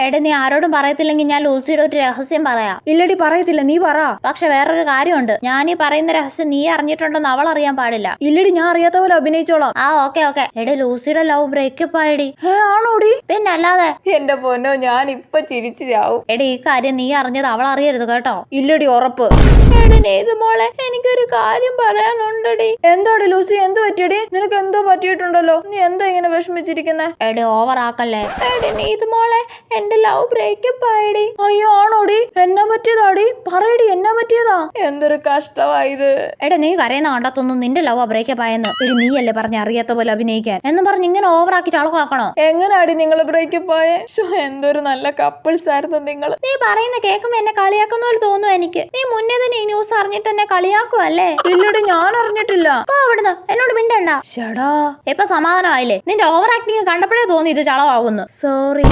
എടാ നീ ആരോടും പറയത്തില്ലെങ്കിൽ ഞാൻ ലൂസിയുടെ ഒരു രഹസ്യം പറയാം. ഇല്ലടി പറയത്തില്ല, നീ പറ. പക്ഷെ വേറൊരു കാര്യമുണ്ട്, ഞാൻ ഈ പറയുന്ന രഹസ്യം നീ അറിഞ്ഞിട്ടുണ്ടെന്ന് അവൾ അറിയാൻ പാടില്ല. ഇല്ലടി, ഞാൻ അറിയാത്ത പോലെ അഭിനയിച്ചോളാം. ആ ഓക്കെ. എടാ ലൂസിയുടെ ലവ് ബ്രേക്കപ്പ് ആയിടി. ആണോടി? പിന്നെ അല്ലാതെ. എന്റെ പൊന്നോ, ഞാൻ ഇപ്പൊ ചിരിച്ചു ചാവും. എടാ ഈ കാര്യം നീ അറിഞ്ഞത് അവൾ അറിയരുത് കേട്ടോ. ഇല്ലടി, ഉറപ്പ്. മോളെ എനിക്കൊരു കാര്യം പറയാനുണ്ടടി. എന്താടി ലൂസി, എന്ത് പറ്റിയടി? നിനക്ക് എന്തോ പറ്റിയിട്ടുണ്ടല്ലോ, നീ എന്താ ഇങ്ങനെ വിഷമിച്ചിരിക്കുന്നേ? എടി ഓവർ ആക്കല്ലേ. എടി മോളെ എന്റെ ലവ് ബ്രേക്കപ്പ് ആയിടി. അയ്യോ ആണോടി? എന്നാ പറ്റിയതാടി? പറയടി, എന്നാ പറ്റിയതാ? എന്തൊരു കഷ്ടമായത്. എടാ നീ കരയുന്ന കണ്ടത്തൊന്നും നിന്റെ ലവ് ബ്രേക്കപ്പ് ആയെന്ന്. എടി നീയല്ലേ പറഞ്ഞ അറിയാത്ത പോലെ അഭിനയിക്കാൻ എന്ന് പറഞ്ഞ് ഇങ്ങനെ ഓവറാക്കി ചളക്കാക്കണോ? എങ്ങനാടി നിങ്ങൾ ബ്രേക്കപ്പ് ആയേ? എന്തൊരു നല്ല കപ്പിൾസ് ആയിരുന്നു നിങ്ങൾ. നീ പറയുന്ന കേൾക്കുമ്പോ എന്നെ കളിയാക്കുന്ന പോലെ തോന്നുന്നു എനിക്ക്. നീ മുന്നേ തന്നെ ഈ ന്യൂസ് അറിഞ്ഞിട്ട് എന്നെ കളിയാക്കുവല്ലേ? ഇല്ലടി, ഞാൻ അറിഞ്ഞിട്ടില്ല. അവിടുന്ന് എന്നോട് മിണ്ടണ്ട. ഷടാ, ഇപ്പൊ സമാധാനമായില്ലേ? നിന്റെ ഓവർ ആക്ടിങ് കണ്ടപ്പോഴേ തോന്നി ഇത് ചളവാകുന്നു. സോറി.